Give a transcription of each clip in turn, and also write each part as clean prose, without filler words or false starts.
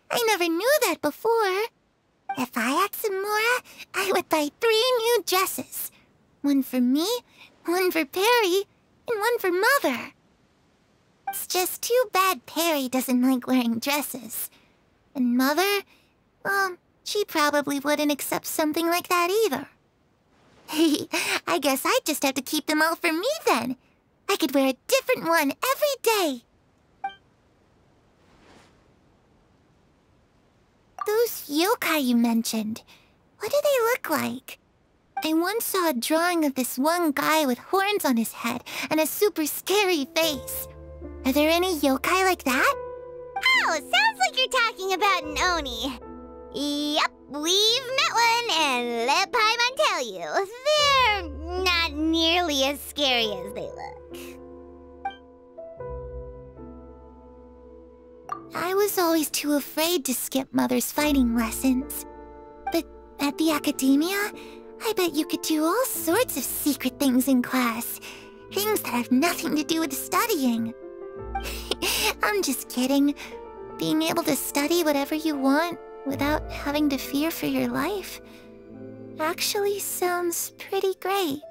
I never knew that before. If I had some more, I would buy 3 new dresses. One for me, one for Perry, and one for Mother. It's just too bad Perry doesn't like wearing dresses. And Mother, well, she probably wouldn't accept something like that either. I guess I'd just have to keep them all for me then. I could wear a different one every day. Those yokai you mentioned, what do they look like? I once saw a drawing of this one guy with horns on his head and a super scary face. Are there any yokai like that? Oh, sounds like you're talking about an Oni. Yep, we've met one, and let Paimon tell you, they're not nearly as scary as they look. I was always too afraid to skip Mother's fighting lessons. But at the academia, I bet you could do all sorts of secret things in class. Things that have nothing to do with studying. I'm just kidding. Being able to study whatever you want without having to fear for your life actually sounds pretty great.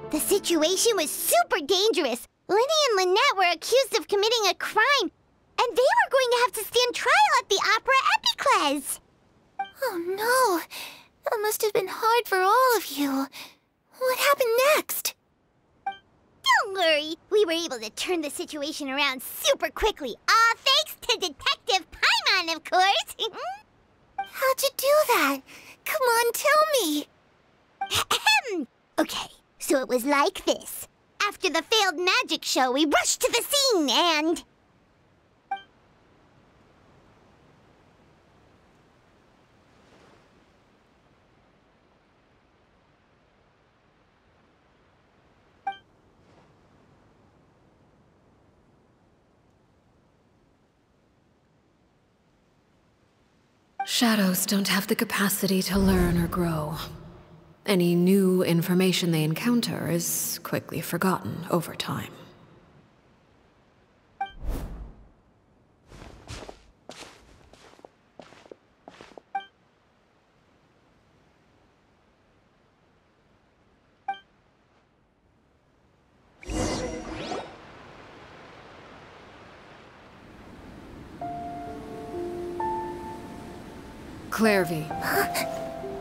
The situation was super dangerous. Lenny and Lynette were accused of committing a crime, and they were going to have to stand trial at the Opera Epicles. Oh no! That must have been hard for all of you. What happened next? Don't worry, we were able to turn the situation around super quickly. All thanks to Detective Paimon, of course. How'd you do that? Come on, tell me. Okay, so it was like this. After the failed magic show, we rushed to the scene and... Shadows don't have the capacity to learn or grow. Any new information they encounter is quickly forgotten over time. Clairvy,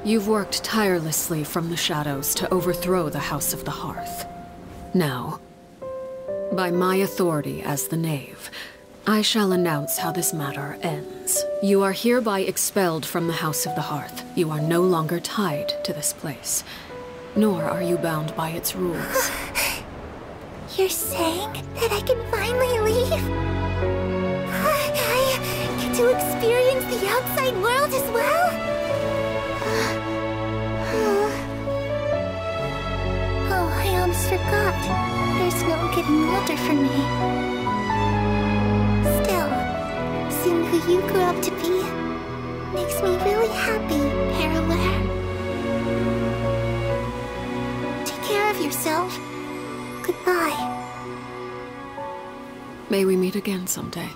you've worked tirelessly from the shadows to overthrow the House of the Hearth. Now, by my authority as the Knave, I shall announce how this matter ends. You are hereby expelled from the House of the Hearth. You are no longer tied to this place, nor are you bound by its rules. You're saying that I can finally leave? I get to experience the outside world as well? Oh, I almost forgot. There's no getting older for me. Still, seeing who you grew up to be makes me really happy, Parallel. Take care of yourself. Goodbye. May we meet again someday.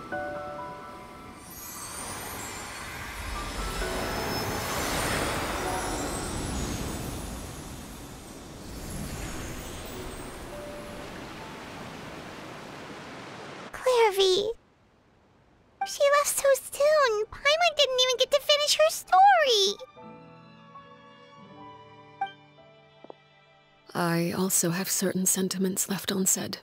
Clairvy. She left so soon. Paimon didn't even get to finish her story. I also have certain sentiments left unsaid.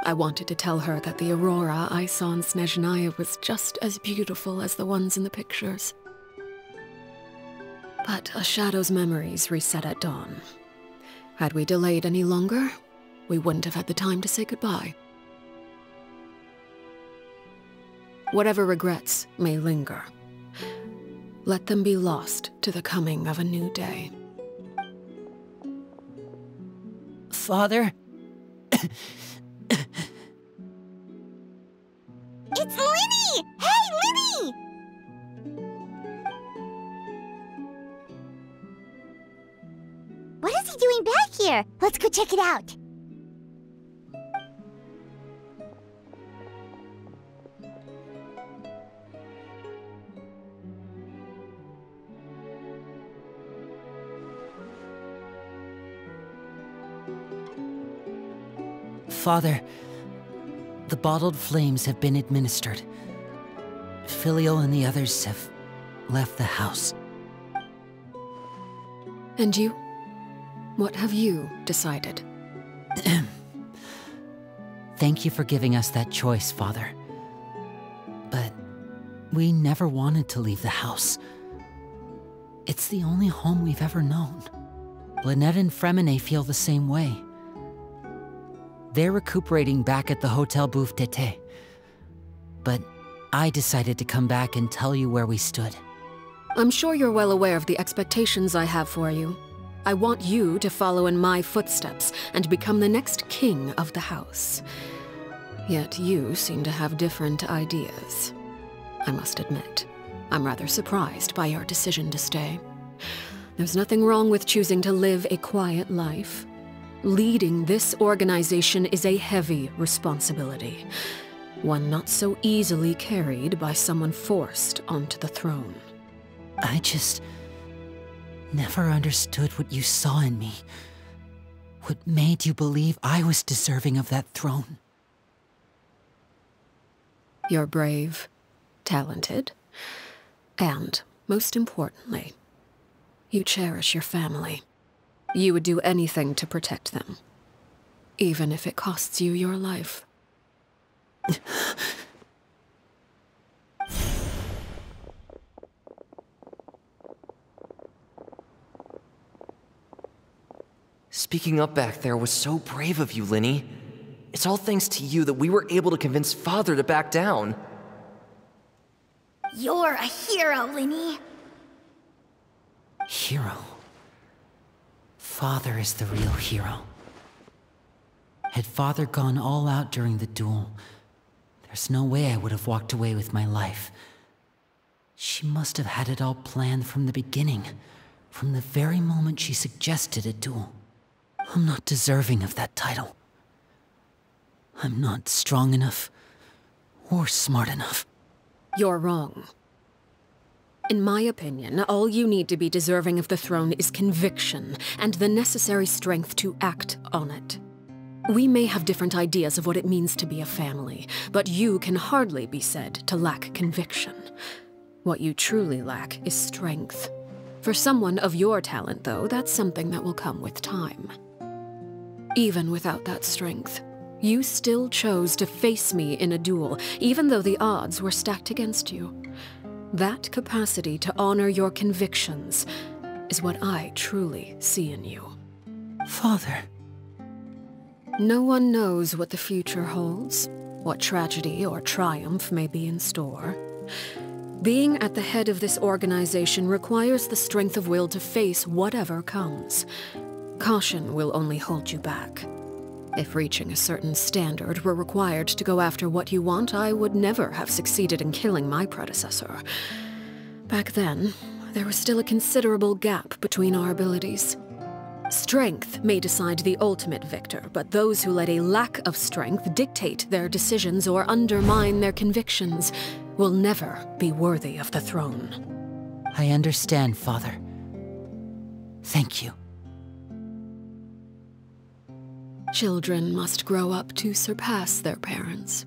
I wanted to tell her that the aurora I saw in Snezhnaya was just as beautiful as the ones in the pictures. But a shadow's memories reset at dawn. Had we delayed any longer, we wouldn't have had the time to say goodbye. Whatever regrets may linger, let them be lost to the coming of a new day. Father? It's Linny! Hey, Linny! What is he doing back here? Let's go check it out. Father, the bottled flames have been administered. Filio and the others have left the house. And you? What have you decided? Thank you for giving us that choice, Father. But we never wanted to leave the house. It's the only home we've ever known. Lynette and Fremine feel the same way. They're recuperating back at the Hotel Bouffe d'été. But I decided to come back and tell you where we stood. I'm sure you're well aware of the expectations I have for you. I want you to follow in my footsteps and become the next king of the house. Yet you seem to have different ideas. I must admit, I'm rather surprised by your decision to stay. There's nothing wrong with choosing to live a quiet life. Leading this organization is a heavy responsibility, one not so easily carried by someone forced onto the throne. I just never understood what you saw in me. What made you believe I was deserving of that throne? You're brave, talented, and, most importantly, you cherish your family. You would do anything to protect them, even if it costs you your life. Speaking up back there was so brave of you, Linny. It's all thanks to you that we were able to convince Father to back down. You're a hero, Linny. Hero? Father is the real hero. Had Father gone all out during the duel, there's no way I would have walked away with my life. She must have had it all planned from the beginning, from the very moment she suggested a duel. I'm not deserving of that title. I'm not strong enough, or smart enough. You're wrong. In my opinion, all you need to be deserving of the throne is conviction and the necessary strength to act on it. We may have different ideas of what it means to be a family, but you can hardly be said to lack conviction. What you truly lack is strength. For someone of your talent, though, that's something that will come with time. Even without that strength, you still chose to face me in a duel, even though the odds were stacked against you. That capacity to honor your convictions is what I truly see in you. Father. No one knows what the future holds, what tragedy or triumph may be in store. Being at the head of this organization requires the strength of will to face whatever comes. Caution will only hold you back. If reaching a certain standard were required to go after what you want, I would never have succeeded in killing my predecessor. Back then, there was still a considerable gap between our abilities. Strength may decide the ultimate victor, but those who let a lack of strength dictate their decisions or undermine their convictions will never be worthy of the throne. I understand, Father. Thank you. Children must grow up to surpass their parents.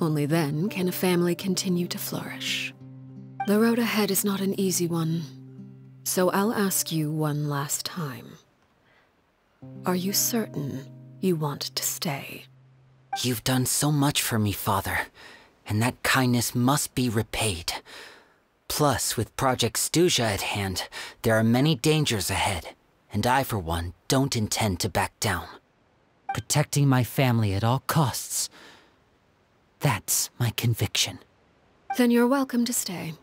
Only then can a family continue to flourish. The road ahead is not an easy one, so I'll ask you one last time. Are you certain you want to stay? You've done so much for me, Father, and that kindness must be repaid. Plus, with Project Stuja at hand, there are many dangers ahead, and I, for one, don't intend to back down. Protecting my family at all costs. That's my conviction. Then you're welcome to stay.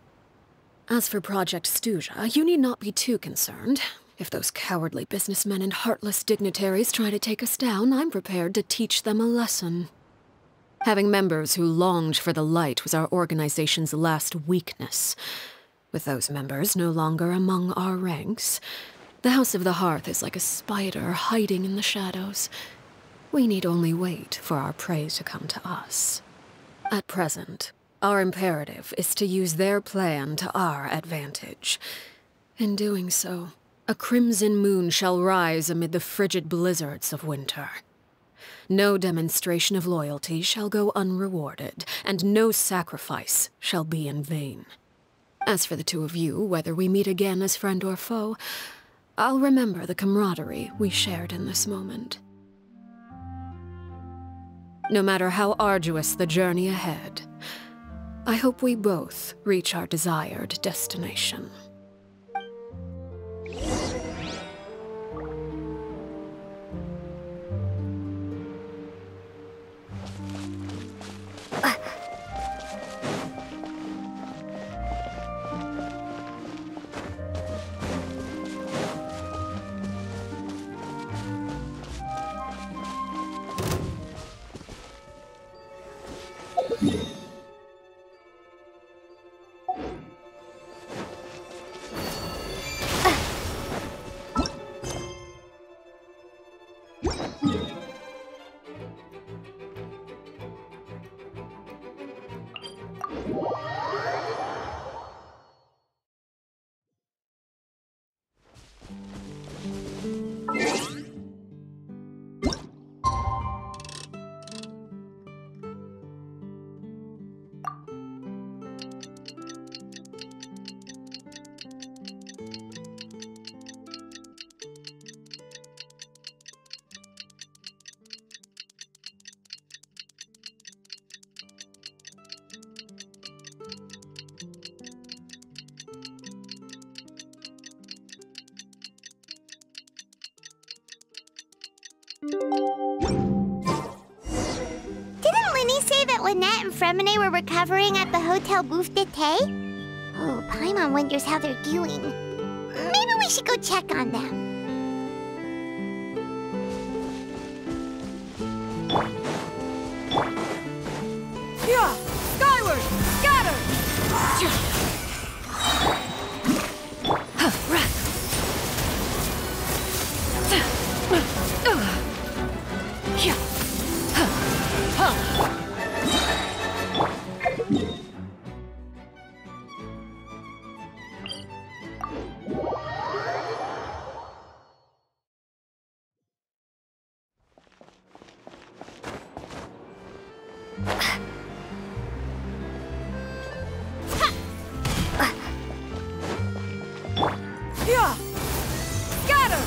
As for Project Stuja, you need not be too concerned. If those cowardly businessmen and heartless dignitaries try to take us down, I'm prepared to teach them a lesson. Having members who longed for the light was our organization's last weakness. With those members no longer among our ranks, the House of the Hearth is like a spider hiding in the shadows. We need only wait for our prey to come to us. At present, our imperative is to use their plan to our advantage. In doing so, a crimson moon shall rise amid the frigid blizzards of winter. No demonstration of loyalty shall go unrewarded, and no sacrifice shall be in vain. As for the two of you, whether we meet again as friend or foe, I'll remember the camaraderie we shared in this moment. No matter how arduous the journey ahead, I hope we both reach our desired destination. Didn't Linny say that Lynette and Fremine were recovering at the Hotel Bouffe d'été? Oh, Paimon wonders how they're doing. Maybe we should go check on them. Yeah! Skyward! Scatter! Yeah! Scatter!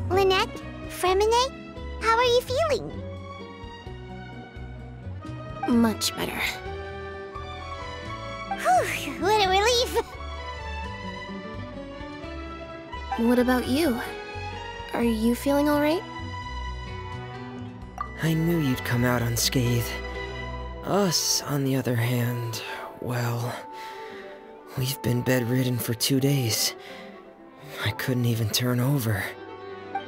Lynette? Fremine? How are you feeling? Much better. Whew, what a relief! What about you? Are you feeling alright? I knew you'd come out unscathed. Us, on the other hand, well, we've been bedridden for 2 days. I couldn't even turn over.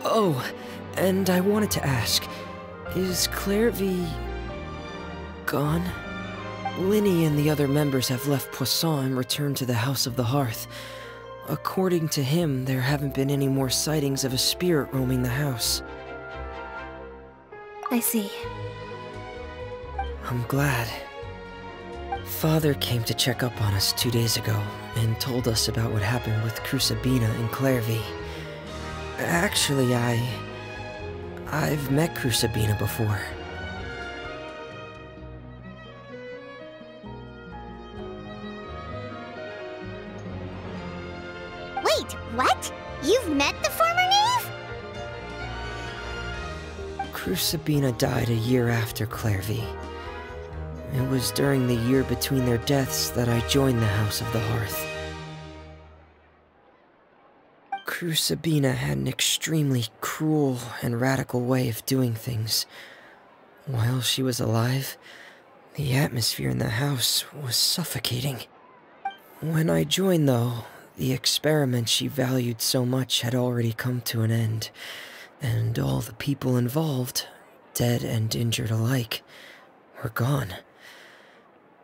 Oh, and I wanted to ask, is Clairvy gone? Linny and the other members have left Poisson and returned to the House of the Hearth. According to him, there haven't been any more sightings of a spirit roaming the house. I see. I'm glad. Father came to check up on us 2 days ago and told us about what happened with Crusabina and Clairvy. Actually, I've met Crusabina before. Wait, what? You've met the former knave? Crusabina died a year after Clairvy. It was during the year between their deaths that I joined the House of the Hearth. Crusabina had an extremely cruel and radical way of doing things. While she was alive, the atmosphere in the house was suffocating. When I joined, though, the experiment she valued so much had already come to an end, and all the people involved, dead and injured alike, were gone.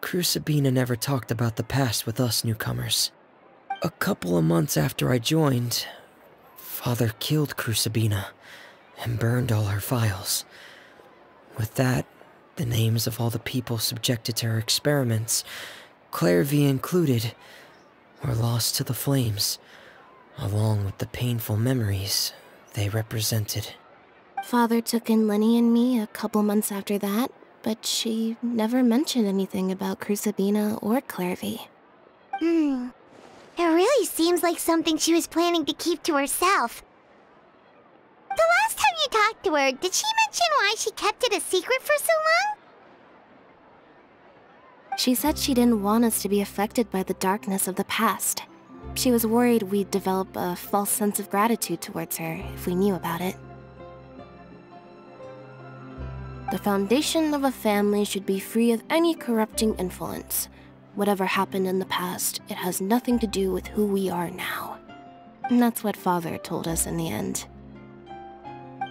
Crusabina never talked about the past with us newcomers. A couple of months after I joined, Father killed Crucibina and burned all her files. With that, the names of all the people subjected to her experiments, Clairvy included, were lost to the flames, along with the painful memories they represented. Father took in Lenny and me a couple months after that, but she never mentioned anything about Crucibina or Clairvy. It really seems like something she was planning to keep to herself. The last time you talked to her, did she mention why she kept it a secret for so long? She said she didn't want us to be affected by the darkness of the past. She was worried we'd develop a false sense of gratitude towards her if we knew about it. The foundation of a family should be free of any corrupting influence. Whatever happened in the past, it has nothing to do with who we are now. And that's what Father told us in the end.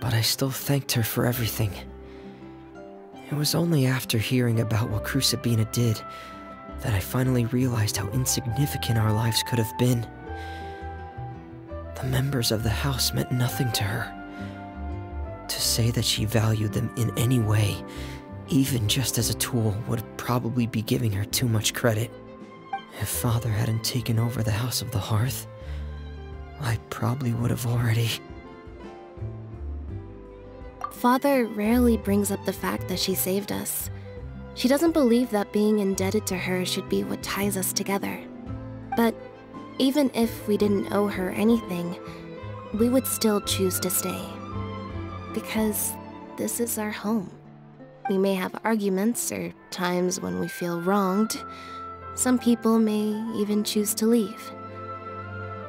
But I still thanked her for everything. It was only after hearing about what Crucibina did that I finally realized how insignificant our lives could have been. The members of the house meant nothing to her. To say that she valued them in any way, even just as a tool, would probably be giving her too much credit. If Father hadn't taken over the House of the Hearth, I probably would have already... Father rarely brings up the fact that she saved us. She doesn't believe that being indebted to her should be what ties us together. But even if we didn't owe her anything, we would still choose to stay. Because this is our home. We may have arguments or times when we feel wronged. Some people may even choose to leave.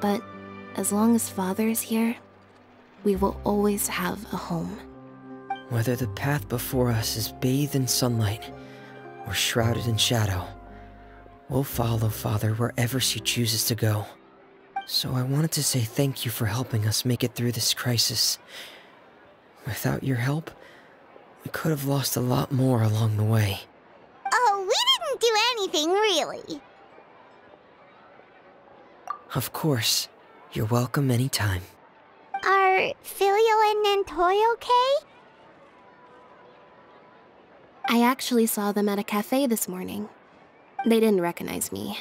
But as long as Father is here, we will always have a home. Whether the path before us is bathed in sunlight or shrouded in shadow, we'll follow Father wherever she chooses to go. So I wanted to say thank you for helping us make it through this crisis. Without your help, we could have lost a lot more along the way. Oh, we didn't do anything, really. Of course. You're welcome anytime. Are Filial and Nantoy okay? I actually saw them at a cafe this morning. They didn't recognize me.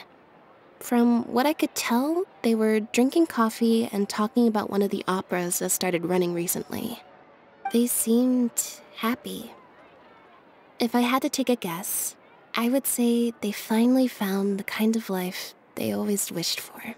From what I could tell, they were drinking coffee and talking about one of the operas that started running recently. They seemed happy. If I had to take a guess, I would say they finally found the kind of life they always wished for.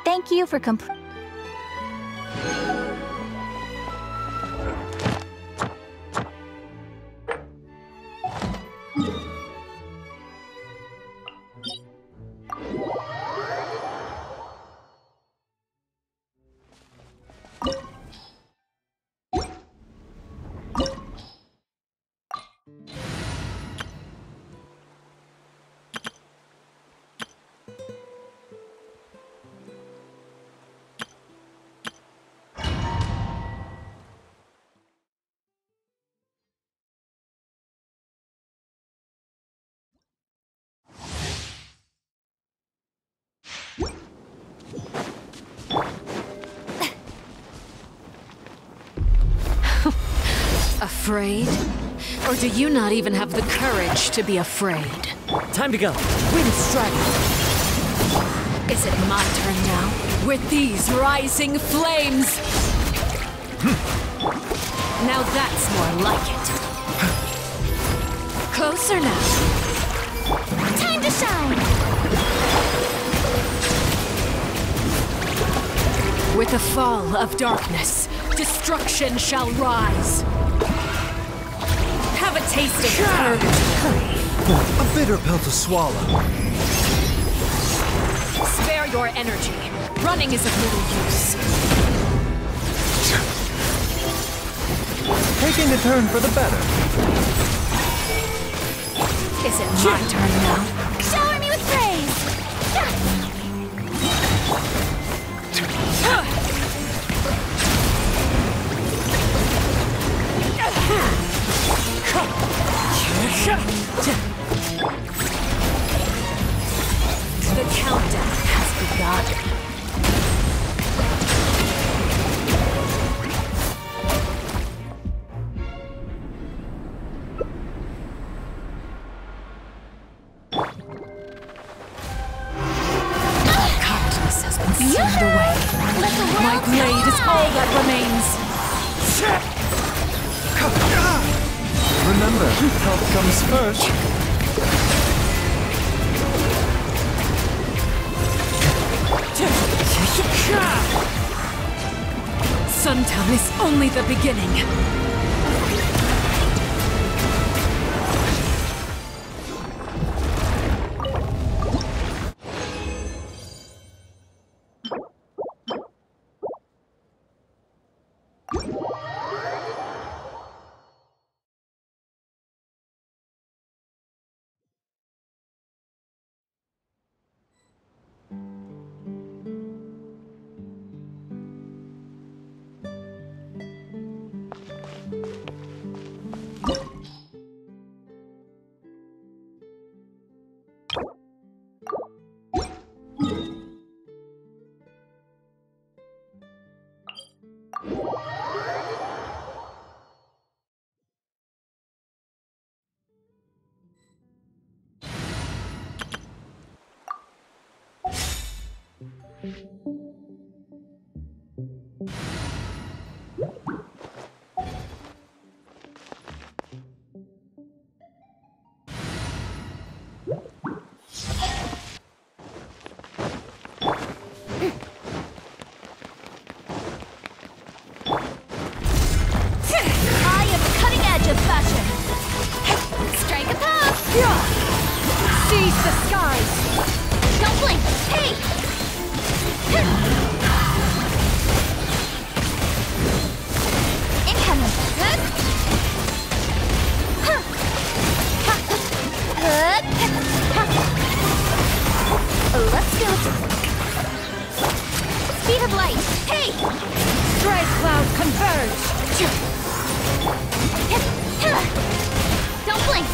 Thank you for Afraid? Or do you not even have the courage to be afraid? Time to go. Wind strike. Is it my turn now? With these rising flames! Now that's more like it. Closer now. Time to shine! With the fall of darkness, destruction shall rise. Have a taste of purgatory. A bitter pill to swallow. Spare your energy. Running is of little use. Taking a turn for the better. Is it my turn now? Shower me with praise! The countdown has begun. Kindness has been sealed away. My blade is all that remains. Remember, health comes first. Suntown is only the beginning. Seize the skies! Don't blink! Hey! Incoming! Let's go! Speed of light! Hey! Strike cloud converge! Don't blink!